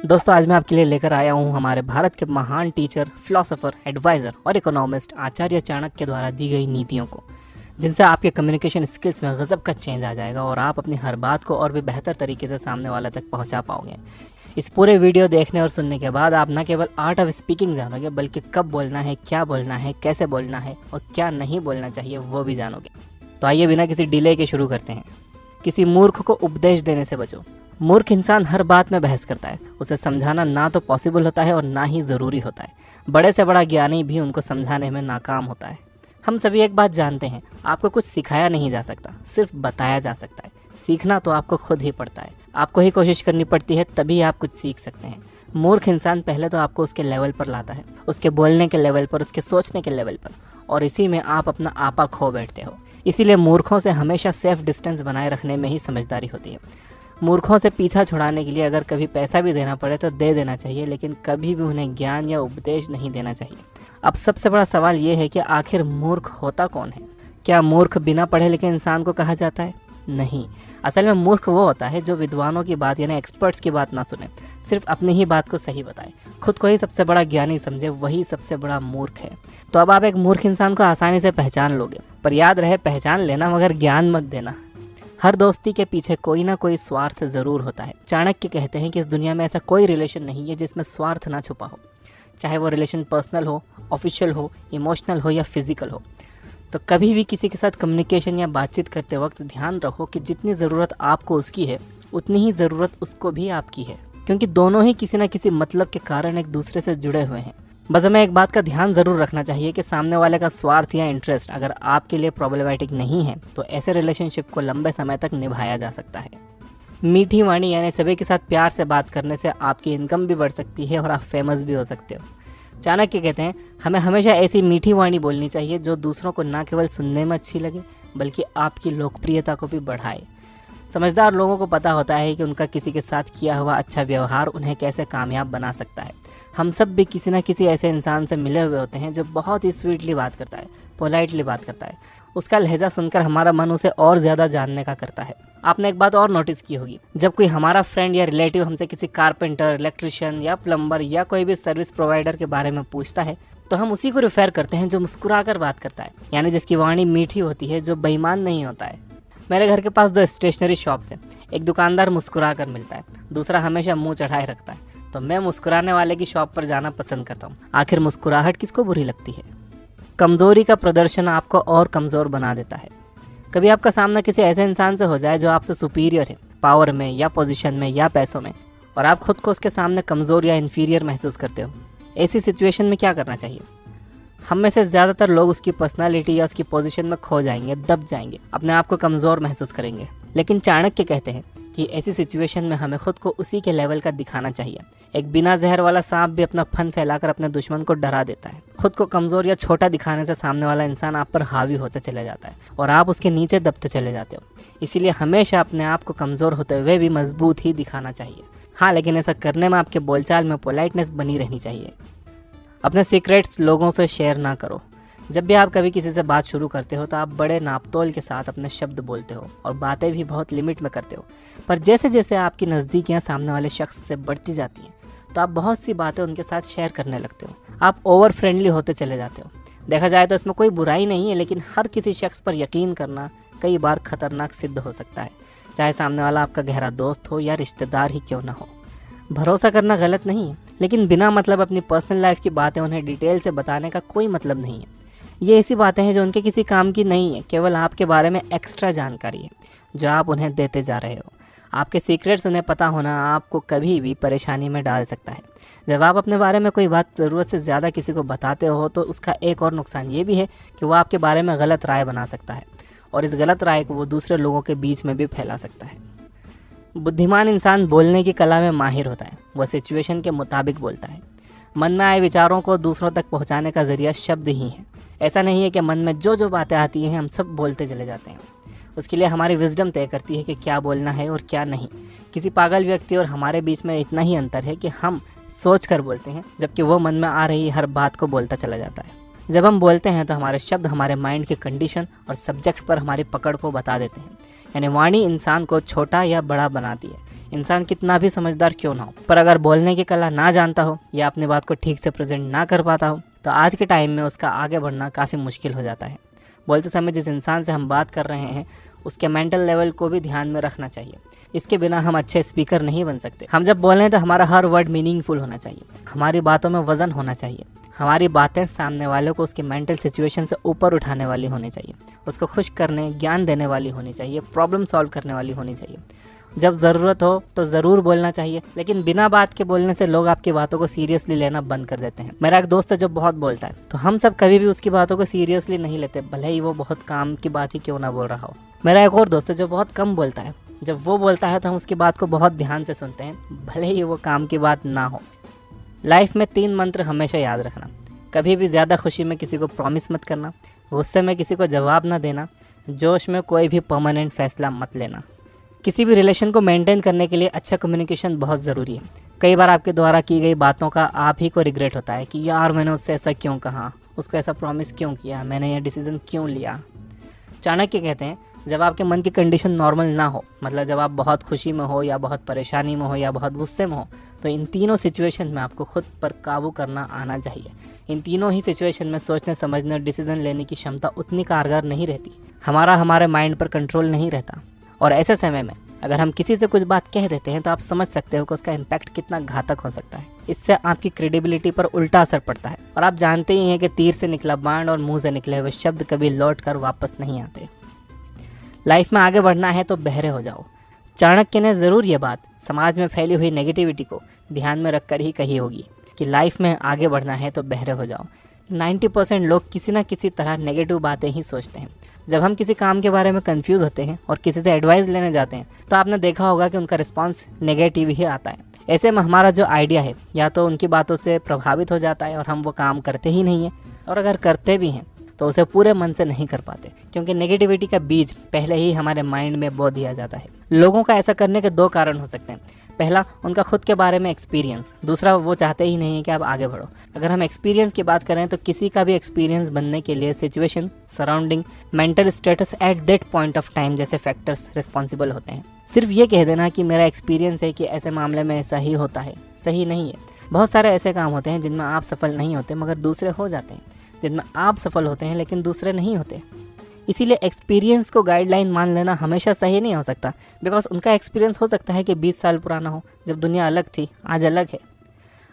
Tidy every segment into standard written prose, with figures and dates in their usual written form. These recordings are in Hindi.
दोस्तों आज मैं आपके लिए लेकर आया हूँ हमारे भारत के महान टीचर, फिलोसोफर, एडवाइज़र और इकोनॉमिस्ट आचार्य चाणक्य द्वारा दी गई नीतियों को, जिनसे आपके कम्युनिकेशन स्किल्स में गजब का चेंज आ जाएगा और आप अपनी हर बात को और भी बेहतर तरीके से सामने वाले तक पहुँचा पाओगे। इस पूरे वीडियो देखने और सुनने के बाद आप न केवल आर्ट ऑफ स्पीकिंग जानोगे, बल्कि कब बोलना है, क्या बोलना है, कैसे बोलना है और क्या नहीं बोलना चाहिए वो भी जानोगे। तो आइए बिना किसी डिले के शुरू करते हैं। किसी मूर्ख को उपदेश देने से बचो। मूर्ख इंसान हर बात में बहस करता है। उसे समझाना ना तो पॉसिबल होता है और ना ही ज़रूरी होता है। बड़े से बड़ा ज्ञानी भी उनको समझाने में नाकाम होता है। हम सभी एक बात जानते हैं, आपको कुछ सिखाया नहीं जा सकता, सिर्फ बताया जा सकता है। सीखना तो आपको खुद ही पड़ता है, आपको ही कोशिश करनी पड़ती है, तभी आप कुछ सीख सकते हैं। मूर्ख इंसान पहले तो आपको उसके लेवल पर लाता है, उसके बोलने के लेवल पर, उसके सोचने के लेवल पर, और इसी में आप अपना आपा खो बैठते हो। इसीलिए मूर्खों से हमेशा सेफ डिस्टेंस बनाए रखने में ही समझदारी होती है। मूर्खों से पीछा छुड़ाने के लिए अगर कभी पैसा भी देना पड़े तो दे देना चाहिए, लेकिन कभी भी उन्हें ज्ञान या उपदेश नहीं देना चाहिए। अब सबसे बड़ा सवाल ये है कि आखिर मूर्ख होता कौन है? क्या मूर्ख बिना पढ़े लिखे इंसान को कहा जाता है? नहीं, असल में मूर्ख वो होता है जो विद्वानों की बात यानी एक्सपर्ट्स की बात ना सुने, सिर्फ अपनी ही बात को सही बताए, खुद को ही सबसे बड़ा ज्ञानी समझे, वही सबसे बड़ा मूर्ख है। तो अब आप एक मूर्ख इंसान को आसानी से पहचान लोगे, पर याद रहे पहचान लेना मगर ज्ञान मत देना। हर दोस्ती के पीछे कोई ना कोई स्वार्थ ज़रूर होता है। चाणक्य कहते हैं कि इस दुनिया में ऐसा कोई रिलेशन नहीं है जिसमें स्वार्थ ना छुपा हो, चाहे वो रिलेशन पर्सनल हो, ऑफिशियल हो, इमोशनल हो या फिजिकल हो। तो कभी भी किसी के साथ कम्युनिकेशन या बातचीत करते वक्त ध्यान रखो कि जितनी ज़रूरत आपको उसकी है, उतनी ही ज़रूरत उसको भी आपकी है, क्योंकि दोनों ही किसी न किसी मतलब के कारण एक दूसरे से जुड़े हुए हैं। बस हमें एक बात का ध्यान ज़रूर रखना चाहिए कि सामने वाले का स्वार्थ या इंटरेस्ट अगर आपके लिए प्रॉब्लमेटिक नहीं है तो ऐसे रिलेशनशिप को लंबे समय तक निभाया जा सकता है। मीठी वाणी यानी सभी के साथ प्यार से बात करने से आपकी इनकम भी बढ़ सकती है और आप फेमस भी हो सकते हो। चाणक्य कहते हैं हमें हमेशा ऐसी मीठी वाणी बोलनी चाहिए जो दूसरों को ना केवल सुनने में अच्छी लगे बल्कि आपकी लोकप्रियता को भी बढ़ाए। समझदार लोगों को पता होता है कि उनका किसी के साथ किया हुआ अच्छा व्यवहार उन्हें कैसे कामयाब बना सकता है। हम सब भी किसी न किसी ऐसे इंसान से मिले हुए होते हैं जो बहुत ही स्वीटली बात करता है, पोलाइटली बात करता है। उसका लहजा सुनकर हमारा मन उसे और ज़्यादा जानने का करता है। आपने एक बात और नोटिस की होगी, जब कोई हमारा फ्रेंड या रिलेटिव हमसे किसी कारपेंटर, इलेक्ट्रिशियन या प्लम्बर या कोई भी सर्विस प्रोवाइडर के बारे में पूछता है तो हम उसी को रिफर करते हैं जो मुस्कुराकर बात करता है, यानी जिसकी वाणी मीठी होती है, जो बेईमान नहीं होता है। मेरे घर के पास 2 स्टेशनरी शॉप्स हैं। एक दुकानदार मुस्कुरा कर मिलता है, दूसरा हमेशा मुंह चढ़ाए रखता है। तो मैं मुस्कुराने वाले की शॉप पर जाना पसंद करता हूँ। आखिर मुस्कुराहट किसको बुरी लगती है? कमज़ोरी का प्रदर्शन आपको और कमज़ोर बना देता है। कभी आपका सामना किसी ऐसे इंसान से हो जाए जो आपसे सुपीरियर है, पावर में या पोजीशन में या पैसों में, और आप खुद को उसके सामने कमज़ोर या इन्फीरियर महसूस करते हो। ऐसी सिचुएशन में क्या करना चाहिए? हम में से ज़्यादातर लोग उसकी पर्सनालिटी या उसकी पोजीशन में खो जाएंगे, दब जाएंगे, अपने आप को कमज़ोर महसूस करेंगे। लेकिन चाणक्य कहते हैं कि ऐसी सिचुएशन में हमें खुद को उसी के लेवल का दिखाना चाहिए। एक बिना जहर वाला सांप भी अपना फन फैलाकर अपने दुश्मन को डरा देता है। खुद को कमज़ोर या छोटा दिखाने से सामने वाला इंसान आप पर हावी होते चले जाता है और आप उसके नीचे दबते चले जाते हो। इसीलिए हमेशा अपने आप को कमज़ोर होते हुए भी मजबूत ही दिखाना चाहिए। हाँ, लेकिन ऐसा करने में आपके बोलचाल में पोलाइटनेस बनी रहनी चाहिए। अपने सीक्रेट्स लोगों से शेयर ना करो। जब भी आप कभी किसी से बात शुरू करते हो तो आप बड़े नापतोल के साथ अपने शब्द बोलते हो और बातें भी बहुत लिमिट में करते हो, पर जैसे जैसे आपकी नज़दीकियाँ सामने वाले शख्स से बढ़ती जाती हैं तो आप बहुत सी बातें उनके साथ शेयर करने लगते हो। आप ओवर फ्रेंडली होते चले जाते हो। देखा जाए तो इसमें कोई बुराई नहीं है, लेकिन हर किसी शख्स पर यकीन करना कई बार खतरनाक सिद्ध हो सकता है, चाहे सामने वाला आपका गहरा दोस्त हो या रिश्तेदार ही क्यों ना हो। भरोसा करना गलत नहीं है, लेकिन बिना मतलब अपनी पर्सनल लाइफ की बातें उन्हें डिटेल से बताने का कोई मतलब नहीं है। ये ऐसी बातें हैं जो उनके किसी काम की नहीं है, केवल आपके बारे में एक्स्ट्रा जानकारी है जो आप उन्हें देते जा रहे हो। आपके सीक्रेट्स उन्हें पता होना आपको कभी भी परेशानी में डाल सकता है। जब आप अपने बारे में कोई बात ज़रूरत से ज़्यादा किसी को बताते हो तो उसका एक और नुकसान ये भी है कि वो आपके बारे में गलत राय बना सकता है और इस गलत राय को वो दूसरे लोगों के बीच में भी फैला सकता है। बुद्धिमान इंसान बोलने की कला में माहिर होता है। वह सिचुएशन के मुताबिक बोलता है। मन में आए विचारों को दूसरों तक पहुंचाने का जरिया शब्द ही है। ऐसा नहीं है कि मन में जो जो बातें आती हैं हम सब बोलते चले जाते हैं। उसके लिए हमारी विजडम तय करती है कि क्या बोलना है और क्या नहीं। किसी पागल व्यक्ति और हमारे बीच में इतना ही अंतर है कि हम सोच कर बोलते हैं, जबकि वो मन में आ रही हर बात को बोलता चला जाता है। जब हम बोलते हैं तो हमारे शब्द हमारे माइंड के कंडीशन और सब्जेक्ट पर हमारी पकड़ को बता देते हैं। यानी वाणी इंसान को छोटा या बड़ा बनाती है, इंसान कितना भी समझदार क्यों ना हो। पर अगर बोलने की कला ना जानता हो या अपनी बात को ठीक से प्रेजेंट ना कर पाता हो तो आज के टाइम में उसका आगे बढ़ना काफ़ी मुश्किल हो जाता है। बोलते समय जिस इंसान से हम बात कर रहे हैं उसके मेंटल लेवल को भी ध्यान में रखना चाहिए। इसके बिना हम अच्छे स्पीकर नहीं बन सकते। हम जब बोल रहे हैं तो हमारा हर वर्ड मीनिंगफुल होना चाहिए, हमारी बातों में वजन होना चाहिए, हमारी बातें सामने वाले को उसकी मेंटल सिचुएशन से ऊपर उठाने वाली होनी चाहिए, उसको खुश करने, ज्ञान देने वाली होनी चाहिए, प्रॉब्लम सॉल्व करने वाली होनी चाहिए। जब ज़रूरत हो तो ज़रूर बोलना चाहिए, लेकिन बिना बात के बोलने से लोग आपकी बातों को सीरियसली लेना बंद कर देते हैं। मेरा एक दोस्त है जो बहुत बोलता है, तो हम सब कभी भी उसकी बातों को सीरियसली नहीं लेते, भले ही वो बहुत काम की बात ही क्यों ना बोल रहा हो। मेरा एक और दोस्त है जो बहुत कम बोलता है, जब वो बोलता है तो हम उसकी बात को बहुत ध्यान से सुनते हैं, भले ही वो काम की बात ना हो। लाइफ में 3 मंत्र हमेशा याद रखना। कभी भी ज़्यादा खुशी में किसी को प्रॉमिस मत करना, गुस्से में किसी को जवाब ना देना, जोश में कोई भी परमानेंट फैसला मत लेना। किसी भी रिलेशन को मेंटेन करने के लिए अच्छा कम्युनिकेशन बहुत ज़रूरी है। कई बार आपके द्वारा की गई बातों का आप ही को रिग्रेट होता है कि यार मैंने उससे ऐसा क्यों कहा, उसको ऐसा प्रॉमिस क्यों किया, मैंने यह डिसीजन क्यों लिया। चाणक्य कहते हैं जब आपके मन की कंडीशन नॉर्मल ना हो, मतलब जब आप बहुत खुशी में हो या बहुत परेशानी में हो या बहुत गुस्से में हो, तो इन तीनों सिचुएशन में आपको खुद पर काबू करना आना चाहिए। इन तीनों ही सिचुएशन में सोचने समझने और डिसीजन लेने की क्षमता उतनी कारगर नहीं रहती। हमारे माइंड पर कंट्रोल नहीं रहता, और ऐसे समय में अगर हम किसी से कुछ बात कह देते हैं तो आप समझ सकते हो कि उसका इम्पैक्ट कितना घातक हो सकता है। इससे आपकी क्रेडिबिलिटी पर उल्टा असर पड़ता है, और आप जानते ही हैं कि तीर से निकला बाण और मुंह से निकले हुए शब्द कभी लौट कर वापस नहीं आते। लाइफ में आगे बढ़ना है तो बहरे हो जाओ। चाणक्य ने ज़रूर ये बात समाज में फैली हुई नेगेटिविटी को ध्यान में रखकर ही कही होगी कि लाइफ में आगे बढ़ना है तो बहरे हो जाओ। 90% लोग किसी न किसी तरह नेगेटिव बातें ही सोचते हैं। जब हम किसी काम के बारे में कंफ्यूज होते हैं और किसी से एडवाइस लेने जाते हैं तो आपने देखा होगा कि उनका रिस्पांस नेगेटिव ही आता है। ऐसे में हमारा जो आइडिया है या तो उनकी बातों से प्रभावित हो जाता है और हम वो काम करते ही नहीं हैं, और अगर करते भी हैं तो उसे पूरे मन से नहीं कर पाते, क्योंकि नेगेटिविटी का बीज पहले ही हमारे माइंड में बो दिया जाता है। लोगों का ऐसा करने के 2 कारण हो सकते हैं। पहला, उनका खुद के बारे में एक्सपीरियंस। दूसरा, वो चाहते ही नहीं है कि आप आगे बढ़ो। अगर हम एक्सपीरियंस की बात करें तो किसी का भी एक्सपीरियंस बनने के लिए situation, surrounding, mental status at that point of time जैसे फैक्टर्स रिस्पॉन्सिबल होते हैं। सिर्फ ये कह देना कि मेरा एक्सपीरियंस है कि ऐसे मामले में ऐसा ही होता है, सही नहीं है। बहुत सारे ऐसे काम होते हैं जिनमें आप सफल नहीं होते मगर दूसरे हो जाते हैं, जिनमें आप सफल होते हैं लेकिन दूसरे नहीं होते। इसीलिए एक्सपीरियंस को गाइडलाइन मान लेना हमेशा सही नहीं हो सकता, बिकॉज उनका एक्सपीरियंस हो सकता है कि 20 साल पुराना हो, जब दुनिया अलग थी, आज अलग है।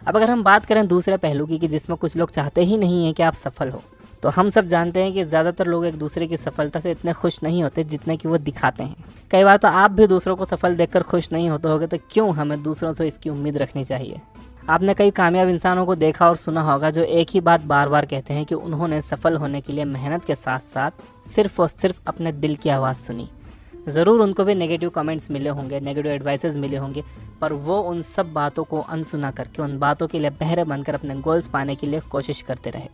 अब अगर हम बात करें दूसरे पहलू की कि जिसमें कुछ लोग चाहते ही नहीं हैं कि आप सफल हो, तो हम सब जानते हैं कि ज़्यादातर लोग एक दूसरे की सफलता से इतने खुश नहीं होते जितने कि वो दिखाते हैं। कई बार तो आप भी दूसरों को सफल देखकर खुश नहीं होते होगे, तो क्यों हमें दूसरों से इसकी उम्मीद रखनी चाहिए। आपने कई कामयाब इंसानों को देखा और सुना होगा जो एक ही बात बार बार कहते हैं कि उन्होंने सफल होने के लिए मेहनत के साथ साथ सिर्फ और सिर्फ अपने दिल की आवाज़ सुनी। ज़रूर उनको भी नेगेटिव कमेंट्स मिले होंगे, नेगेटिव एडवाइसेस मिले होंगे, पर वो उन सब बातों को अनसुना करके उन बातों के लिए बहरे बनकर अपने गोल्स पाने के लिए कोशिश करते रहे।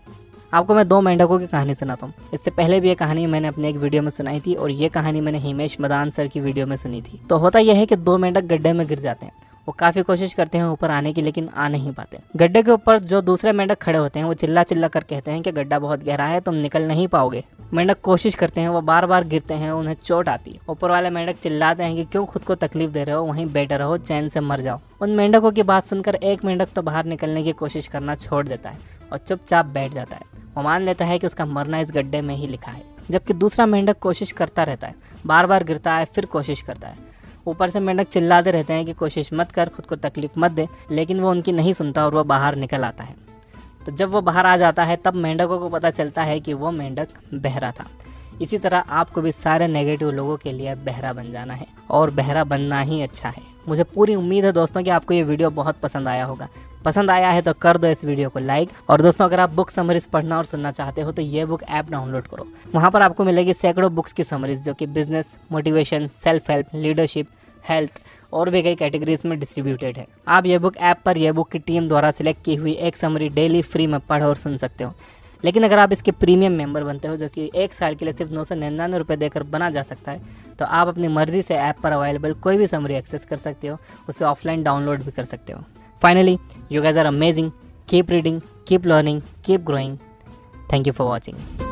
आपको मैं 2 मेंढकों की कहानी सुनाता हूँ। इससे पहले भी ये कहानी मैंने अपने एक वीडियो में सुनाई थी, और ये कहानी मैंने हिमेश मदान सर की वीडियो में सुनी थी। तो होता यह है कि 2 मेंढक गड्ढे में गिर जाते हैं। वो काफ़ी कोशिश करते हैं ऊपर आने की, लेकिन आ नहीं पाते। गड्ढे के ऊपर जो दूसरे मेंढक खड़े होते हैं वो चिल्ला चिल्ला कर कहते हैं कि गड्ढा बहुत गहरा है, तुम निकल नहीं पाओगे। मेंढक कोशिश करते हैं, वो बार बार गिरते हैं, उन्हें चोट आती है। ऊपर वाले मेंढक चिल्लाते हैं कि क्यों खुद को तकलीफ दे रहे हो, वहीं बैठे रहो, चैन से मर जाओ। उन मेंढकों की बात सुनकर एक मेंढक तो बाहर निकलने की कोशिश करना छोड़ देता है और चुपचाप बैठ जाता है। वो मान लेता है कि उसका मरना इस गड्ढे में ही लिखा है, जबकि दूसरा मेंढक कोशिश करता रहता है, बार बार गिरता है, फिर कोशिश करता है। ऊपर से मेंढक चिल्लाते रहते हैं कि कोशिश मत कर, खुद को तकलीफ मत दे, लेकिन वो उनकी नहीं सुनता और वो बाहर निकल आता है। तो जब वो बाहर आ जाता है तब मेंढकों को पता चलता है कि वो मेंढक बहरा था। इसी तरह आपको भी सारे नेगेटिव लोगों के लिए बहरा बन जाना है, और बहरा बनना ही अच्छा है। मुझे पूरी उम्मीद है दोस्तों कि आपको ये वीडियो बहुत पसंद आया होगा। पसंद आया है तो कर दो इस वीडियो को लाइक, और दोस्तों अगर आप बुक समरीज पढ़ना और सुनना चाहते हो तो ये बुक ऐप डाउनलोड करो। वहाँ पर आपको मिलेगी सैकड़ों बुक्स की समरीज जो कि business, motivation, self help, leadership, health और भी कई कैटेगरीज में डिस्ट्रीब्यूटेड है। आप ये बुक ऐप पर ये बुक की टीम द्वारा सिलेक्ट की हुई एक समरी डेली फ्री में पढ़ और सुन सकते हो। लेकिन अगर आप इसके प्रीमियम मेंबर बनते हो, जो कि 1 साल के लिए सिर्फ 999 रुपये देकर बना जा सकता है, तो आप अपनी मर्जी से ऐप पर अवेलेबल कोई भी समरी एक्सेस कर सकते हो, उसे ऑफलाइन डाउनलोड भी कर सकते हो। Finally, you guys are amazing, keep reading, keep learning, keep growing. Thank you for watching.